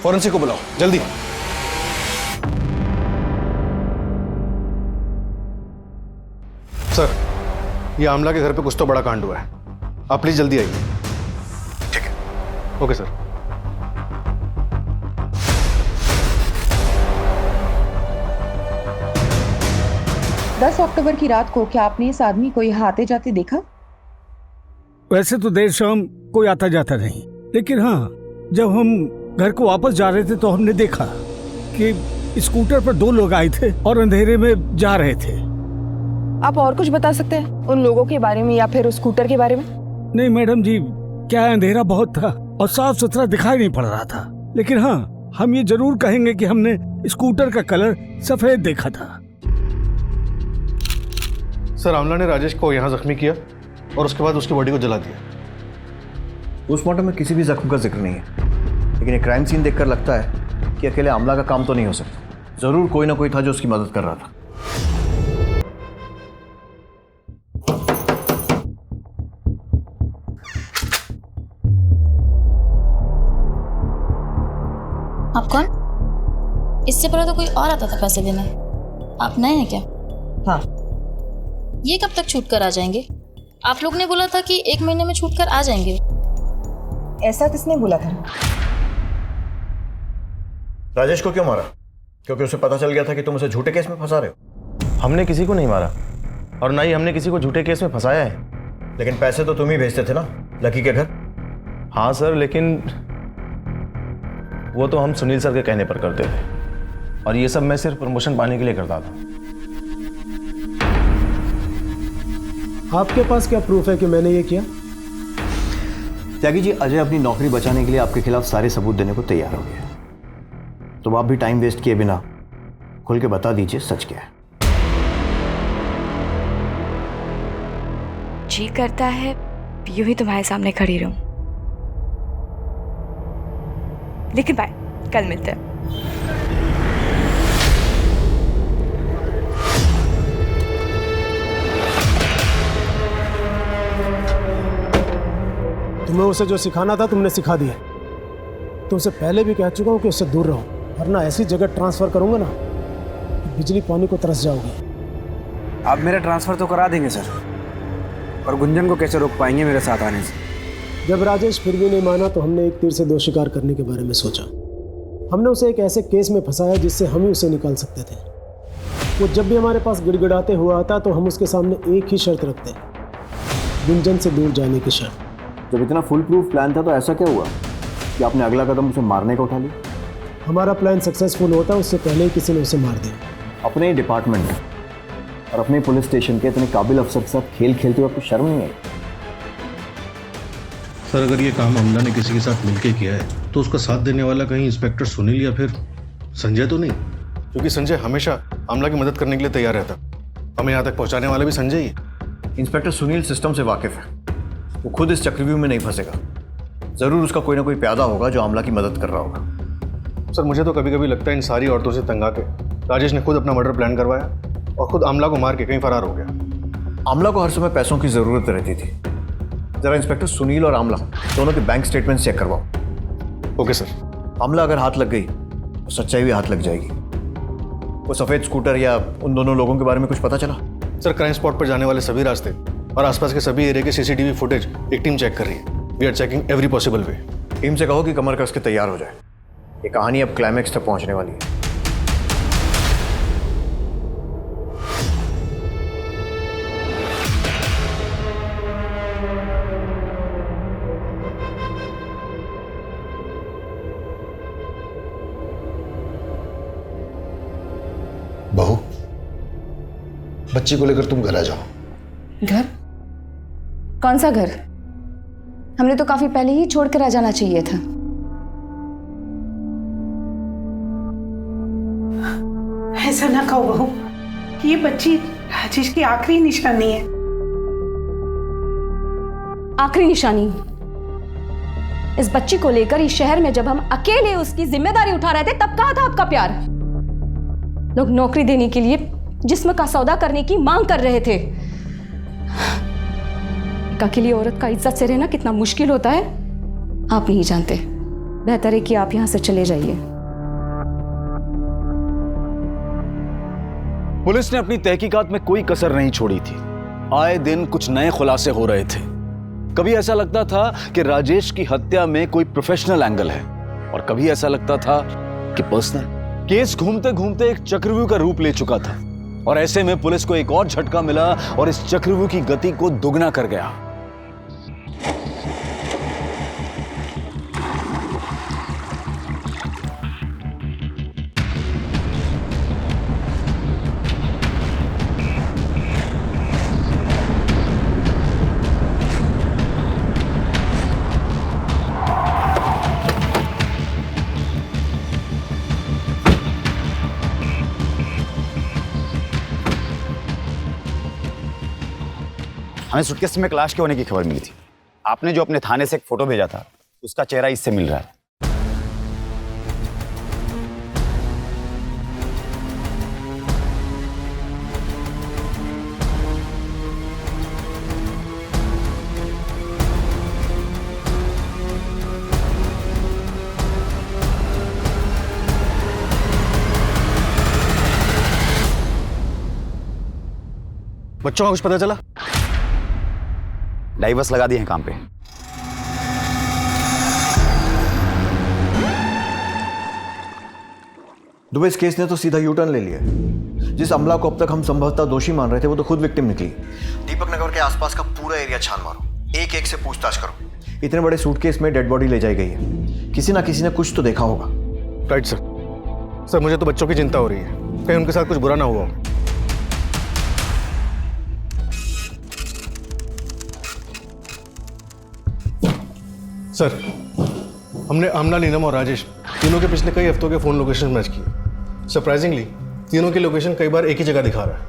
Speaker 7: फॉरेंसिक को बुलाओ जल्दी। सर, ये आमला के घर पे कुछ तो बड़ा कांड हुआ है, आप प्लीज जल्दी आइए। ठीक है, ओके सर।
Speaker 4: दस अक्टूबर की रात को क्या आपने इस आदमी को यहाँ आते जाते देखा?
Speaker 19: वैसे तो देर शाम कोई आता जाता नहीं, लेकिन हाँ, जब हम घर को वापस जा रहे थे तो हमने देखा कि स्कूटर पर दो लोग आए थे और अंधेरे में जा रहे थे।
Speaker 4: आप और कुछ बता सकते हैं उन लोगों के बारे में या फिर उस स्कूटर के बारे में?
Speaker 19: नहीं मैडम जी, क्या अंधेरा बहुत था और साफ सुथरा दिखाई नहीं पड़ रहा था, लेकिन हाँ, हम ये जरूर कहेंगे कि हमने स्कूटर का कलर सफेद देखा था।
Speaker 7: सर, आमला ने राजेश को यहाँ जख्मी किया और उसके बाद उसकी बॉडी को जला दिया।
Speaker 8: पोस्टमार्टम में किसी भी जख्म का जिक्र नहीं है, लेकिन एक क्राइम सीन देखकर लगता है कि अकेले आमला का काम तो नहीं हो सकता। जरूर कोई ना कोई था जो उसकी मदद कर रहा था।
Speaker 10: आप कौन? इससे पहले तो कोई और आता था पैसे देने। आप नए हैं क्या?
Speaker 4: हाँ।
Speaker 10: ये कब तक छूट कर आ जाएंगे? आप लोग ने बोला था कि 1 महीने में छूट कर आ जाएंगे।
Speaker 4: ऐसा किसने बोला था?
Speaker 8: राजेश को क्यों मारा? क्योंकि उसे पता चल गया था कि तुम उसे झूठे केस में फंसा रहे हो।
Speaker 13: हमने किसी को नहीं मारा और ना ही हमने किसी को झूठे केस में फंसाया है।
Speaker 8: लेकिन पैसे तो तुम ही भेजते थे ना लकी के घर।
Speaker 13: हाँ सर, लेकिन वो तो हम सुनील सर के कहने पर करते थे और ये सब मैं सिर्फ प्रमोशन पाने के लिए करता था।
Speaker 3: आपके पास क्या प्रूफ है कि मैंने ये किया?
Speaker 8: त्यागी जी, अजय अपनी नौकरी बचाने के लिए आपके खिलाफ सारे सबूत देने को तैयार हो गया, तो आप भी टाइम वेस्ट किए बिना खुल के बता दीजिए सच क्या है।
Speaker 16: जी करता है यूं ही तुम्हारे सामने खड़ी रहूं, लेकिन बाय, कल मिलते हैं।
Speaker 3: तुम्हें उसे जो सिखाना था तुमने सिखा दिया। तो उसे पहले भी कह चुका हूँ कि उससे दूर रहो, वरना ऐसी जगह ट्रांसफ़र करूंगा ना कि बिजली पानी को तरस जाओगी।
Speaker 5: आप मेरा ट्रांसफ़र तो करा देंगे सर, और गुंजन को कैसे रोक पाएंगे मेरे साथ आने से?
Speaker 3: जब राजेश फिर भी नहीं माना तो हमने एक तीर से दो शिकार करने के बारे में सोचा। हमने उसे एक ऐसे केस में फंसाया जिससे हम ही उसे निकाल सकते थे। वो जब भी हमारे पास गिड़गिड़ाते हुआ आता तो हम उसके सामने एक ही शर्त रखते, गुंजन से दूर जाने की शर्त।
Speaker 8: जब इतना फुल प्रूफ प्लान था तो ऐसा क्या हुआ कि आपने अगला कदम उसे मारने का उठा लिया?
Speaker 3: हमारा प्लान सक्सेसफुल होता उससे पहले ही किसी ने उसे मार दिया।
Speaker 8: अपने ही डिपार्टमेंट और अपने पुलिस स्टेशन के इतने काबिल अफसर के साथ खेल खेलते हुए आपको शर्म नहीं आई?
Speaker 7: सर, अगर ये काम आमला ने किसी के साथ मिलकर किया है तो उसका साथ देने वाला कहीं इंस्पेक्टर सुनील या फिर संजय तो नहीं? क्योंकि संजय हमेशा आमला की मदद करने के लिए तैयार रहता, हमें यहाँ तक पहुँचाने वाला भी संजय ही।
Speaker 8: इंस्पेक्टर सुनील सिस्टम से वाकिफ है, वो खुद इस चक्रव्यूह में नहीं फंसेगा। ज़रूर उसका कोई ना कोई प्यादा होगा जो आमला की मदद कर रहा होगा।
Speaker 7: सर मुझे तो कभी कभी लगता है इन सारी औरतों से तंग आके राजेश ने खुद अपना मर्डर प्लान करवाया और खुद आमला को मार के कहीं फरार हो गया।
Speaker 8: आमला को हर समय पैसों की ज़रूरत रहती थी। ज़रा इंस्पेक्टर सुनील और आमला दोनों के बैंक स्टेटमेंट चेक करवाओ।
Speaker 7: Okay sir.
Speaker 8: आमला अगर हाथ लग गई तो सच्चाई भी हाथ लग जाएगी। वो सफ़ेद स्कूटर या उन दोनों लोगों के बारे में कुछ पता चला?
Speaker 7: सर क्राइम स्पॉट पर जाने वाले सभी रास्ते और आसपास के सभी एरिया के सीसीटीवी फुटेज एक टीम चेक कर रही है। We are checking every possible way.
Speaker 8: Team से कहो कि कमर कस के तैयार हो जाए। ये कहानी अब क्लाइमैक्स तक पहुंचने वाली है।
Speaker 14: बहू, बच्ची को लेकर तुम घर आ जाओ।
Speaker 16: घर? कौन सा घर? हमने तो काफी पहले ही छोड़कर आ जाना चाहिए था।
Speaker 15: ऐसा ना कहो बहू, ये बच्ची राजेश की आखिरी निशानी है।
Speaker 16: आखिरी निशानी? इस बच्ची को लेकर इस शहर में जब हम अकेले उसकी जिम्मेदारी उठा रहे थे तब कहा था आपका प्यार। लोग नौकरी देने के लिए जिस्म का सौदा करने की मांग कर रहे थे। एक अकेली औरत का इज्जत से रहना कितना मुश्किल होता है आप नहीं जानते। बेहतर है कि आप यहां से चले जाइए।
Speaker 1: पुलिस ने अपनी तहकीकात में कोई कसर नहीं छोड़ी थी। आए दिन कुछ नए खुलासे हो रहे थे। कभी ऐसा लगता था कि राजेश की हत्या में कोई प्रोफेशनल एंगल है और कभी ऐसा लगता था कि पर्सनल। केस घूमते घूमते एक चक्रव्यूह का रूप ले चुका था और ऐसे में पुलिस को एक और झटका मिला और इस चक्रव्यूह की गति को दुगना कर गया।
Speaker 20: हमें सुटकेस में क्लैश के होने की खबर मिली थी। आपने जो अपने थाने से एक फोटो भेजा था उसका चेहरा इससे मिल रहा है।
Speaker 7: बच्चों का कुछ पता चला?
Speaker 20: डाइवर्स लगा दिए हैं काम पे।
Speaker 8: दुबे, इस केस ने तो सीधा यू टर्न ले लिया है। जिस अमला को अब तक हम संभवतः दोषी मान रहे थे वो तो खुद विक्टिम निकली। दीपक नगर के आसपास का पूरा एरिया छान मारो, एक एक से पूछताछ करो। इतने बड़े सूटकेस में डेड बॉडी ले जाई गई है। किसी ना किसी ने कुछ तो देखा होगा।
Speaker 7: Right sir. सर मुझे तो बच्चों की चिंता हो रही है, कहीं उनके साथ कुछ बुरा ना हुआ। सर हमने आमना, नीलम और राजेश तीनों के पिछले कई हफ्तों के फ़ोन लोकेशन मैच किए। सरप्राइजिंगली तीनों की लोकेशन कई बार एक ही जगह दिखा रहा है।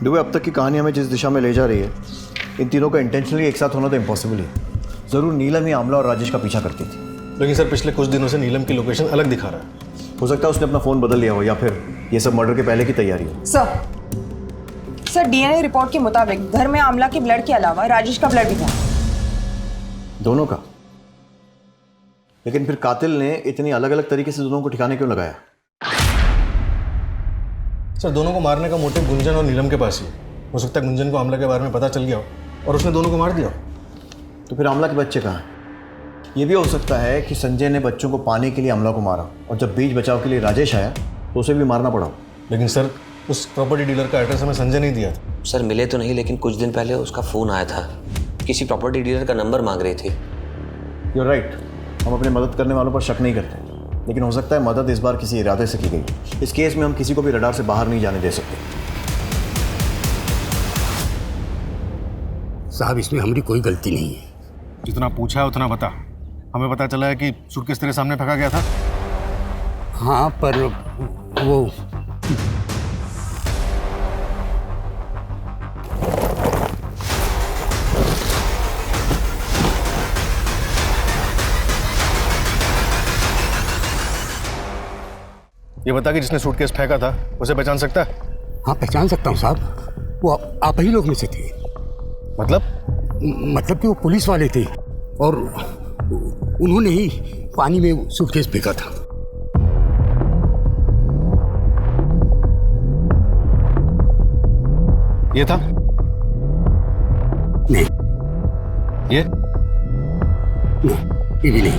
Speaker 8: दुबे, अब तक की कहानी हमें जिस दिशा में ले जा रही है, इन तीनों का इंटेंशनली एक साथ होना तो इम्पॉसिबल ही। ज़रूर नीलम ही आमला और राजेश का पीछा करती थी।
Speaker 7: लेकिन सर पिछले कुछ दिनों से नीलम की लोकेशन अलग दिखा रहा है।
Speaker 8: हो सकता है उसने अपना फ़ोन बदल लिया हो या फिर ये सब मर्डर के पहले की तैयारी हो।
Speaker 4: सर डीएनए रिपोर्ट के मुताबिक घर में आमला के ब्लड के अलावा राजेश का ब्लड भी था।
Speaker 8: दोनों का? लेकिन फिर कातिल ने इतनी अलग अलग तरीके से दोनों को ठिकाने क्यों लगाया?
Speaker 7: सर दोनों को मारने का मोटिव गुंजन और नीलम के पास ही। हो सकता है गुंजन को आमला के बारे में पता चल गया हो और उसने दोनों को मार दिया।
Speaker 8: तो फिर आमला के बच्चे कहाँ हैं? ये भी हो सकता है कि संजय ने बच्चों को पाने के लिए आमला को मारा और जब बीच बचाव के लिए राजेश आया तो उसे भी मारना पड़ा।
Speaker 7: लेकिन सर उस प्रॉपर्टी डीलर का एड्रेस हमें संजय नहीं दिया था।
Speaker 18: सर मिले तो नहीं, लेकिन कुछ दिन पहले उसका फ़ोन आया था। किसी प्रॉपर्टी डीलर का नंबर मांग रही थी।
Speaker 8: You're right। हम अपने मदद करने वालों पर शक नहीं करते, लेकिन हो सकता है मदद इस बार किसी इरादे से की गई। इस केस में हम किसी को भी रडार से बाहर नहीं जाने दे सकते।
Speaker 21: साहब इसमें हमारी कोई गलती नहीं है।
Speaker 7: जितना पूछा है उतना बता। हमें पता चला है कि सूटकेस तेरे सामने फेंका गया था।
Speaker 21: हाँ पर वो
Speaker 7: ये बता कि जिसने सूटकेस फेंका था उसे पहचान सकता है?
Speaker 21: हाँ पहचान सकता हूँ साहब, वो आप ही लोग में से थे। मतलब कि वो पुलिस वाले थे और उन्होंने ही पानी में सूटकेस फेंका था।
Speaker 7: ये था?
Speaker 21: नहीं।
Speaker 7: ये?
Speaker 21: नहीं, ये भी नहीं।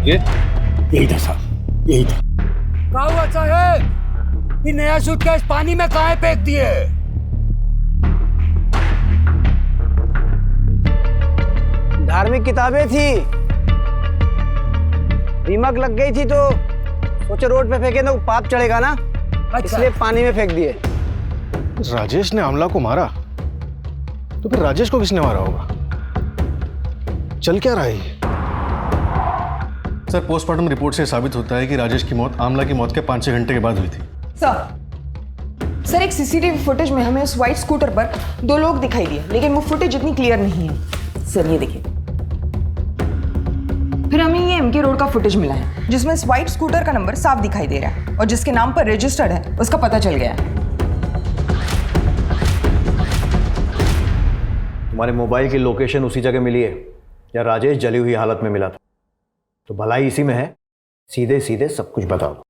Speaker 7: ये?
Speaker 21: यही था साहब, यही था।
Speaker 9: कहा हुआ साहब कि नया सूटकेस पानी में कहाँ फेंक दिए?
Speaker 5: धार्मिक किताबें थी, दीमक लग गई थी तो सोचे रोड पे फेंके तो पाप चढ़ेगा ना, इसलिए पानी में फेंक दिए।
Speaker 7: राजेश ने आमला को मारा तो फिर राजेश को किसने मारा होगा? चल क्या रहा है ये? सर, पोस्टमार्टम रिपोर्ट से साबित होता है कि राजेश की मौत आमला की मौत के 5-6 घंटे के बाद हुई थी।
Speaker 4: सर एक सीसीटीवी फुटेज में हमें उस व्हाइट स्कूटर पर 2 लोग दिखाई दिए, लेकिन वो फुटेज इतनी क्लियर नहीं है। सर ये देखिए, फिर हमें ये एमके रोड का फुटेज मिला है जिसमें इस व्हाइट स्कूटर का नंबर साफ दिखाई दे रहा है और जिसके नाम पर रजिस्टर्ड है उसका पता चल गया है।
Speaker 20: तुम्हारे मोबाइल की लोकेशन उसी जगह मिली है या राजेश जली हुई हालत में मिला था? तो भलाई इसी में है, सीधे सीधे सब कुछ बता दो।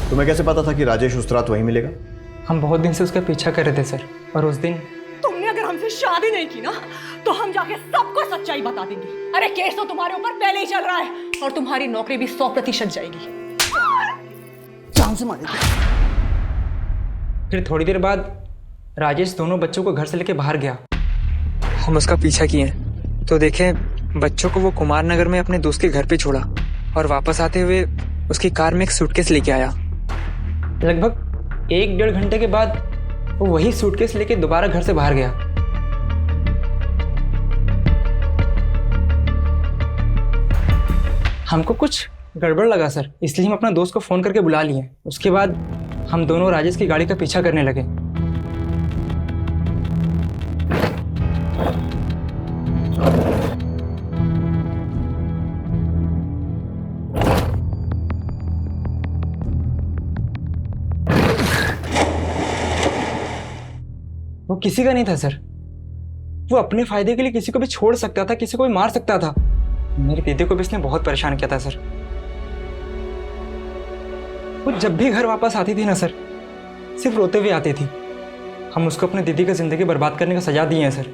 Speaker 20: तुम्हें कैसे पता था कि राजेश उस रात वहीं मिलेगा?
Speaker 22: हम बहुत दिन से उसका पीछा कर रहे थे सर, और उस दिन
Speaker 23: तुमने अगर हमसे शादी नहीं की ना तो हम जाके सबको सच्चाई बता देंगे। अरे केस तो तुम्हारे ऊपर पहले ही चल रहा है और तुम्हारी नौकरी भी 100% जाएगी।
Speaker 9: जान से मारेंगे।
Speaker 22: फिर थोड़ी देर बाद राजेश दोनों बच्चों को घर से लेके बाहर गया। हम उसका पीछा किए तो देखें बच्चों को वो कुमार नगर में अपने दोस्त के घर पे छोड़ा और वापस आते हुए उसकी कार में एक सूटकेस लेके आया। लगभग 1-1.5 घंटे के बाद वो वही सूटकेस लेके दोबारा घर से बाहर गया। हमको कुछ गड़बड़ लगा सर, इसलिए हम अपना दोस्त को फोन करके बुला लिए। उसके बाद हम दोनों राजेश की गाड़ी का पीछा करने लगे। वो किसी का नहीं था सर, वो अपने फायदे के लिए किसी को भी छोड़ सकता था, किसी को भी मार सकता था। मेरे दीदी को भी इसने बहुत परेशान किया था सर। वो जब भी घर वापस आती थी ना सर, सिर्फ रोते हुए आती थी। हम उसको अपनी दीदी का जिंदगी बर्बाद करने का सजा दिए हैं सर।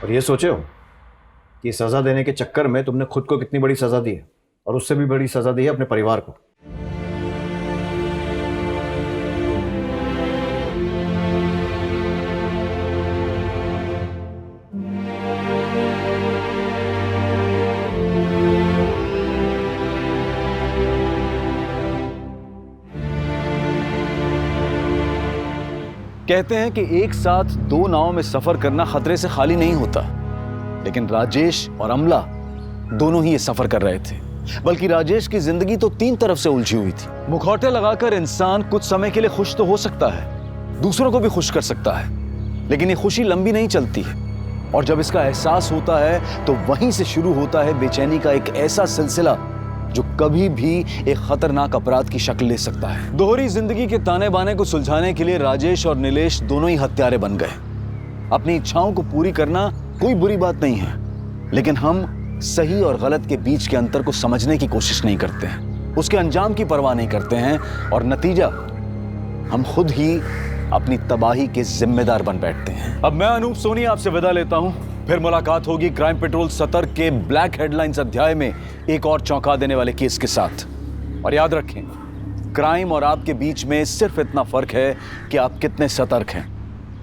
Speaker 20: और ये सोचे हो कि सजा देने के चक्कर में तुमने खुद को कितनी बड़ी सजा दी है, और उससे भी बड़ी सजा दी है अपने परिवार को।
Speaker 1: कहते हैं कि एक साथ 2 नावों में सफर करना खतरे से खाली नहीं होता, लेकिन राजेश और अमला दोनों ही ये सफर कर रहे थे। बल्कि राजेश की जिंदगी तो 3 तरफ से उलझी हुई थी। मुखौटे लगाकर इंसान कुछ समय के लिए खुश तो हो सकता है, दूसरों को भी खुश कर सकता है, लेकिन ये खुशी लंबी नहीं चलती है। और जब इसका एहसास होता है तो वहीं से शुरू होता है बेचैनी का एक ऐसा सिलसिला जो कभी भी एक खतरनाक अपराध की शक्ल ले सकता है। दोहरी जिंदगी के ताने बाने को सुलझाने के लिए राजेश और नीलेश दोनों ही हत्यारे बन गए। अपनी इच्छाओं को पूरी करना कोई बुरी बात नहीं है, लेकिन हम सही और गलत के बीच के अंतर को समझने की कोशिश नहीं करते हैं, उसके अंजाम की परवाह नहीं करते हैं, और नतीजा हम खुद ही अपनी तबाही के जिम्मेदार बन बैठते हैं। अब मैं अनूप सोनी आपसे विदा लेता हूं, फिर मुलाकात होगी क्राइम पेट्रोल सतर्क के ब्लैक हेडलाइंस अध्याय में एक और चौंका देने वाले केस के साथ। और याद रखें, क्राइम और आपके बीच में सिर्फ इतना फर्क है कि आप कितने सतर्क हैं।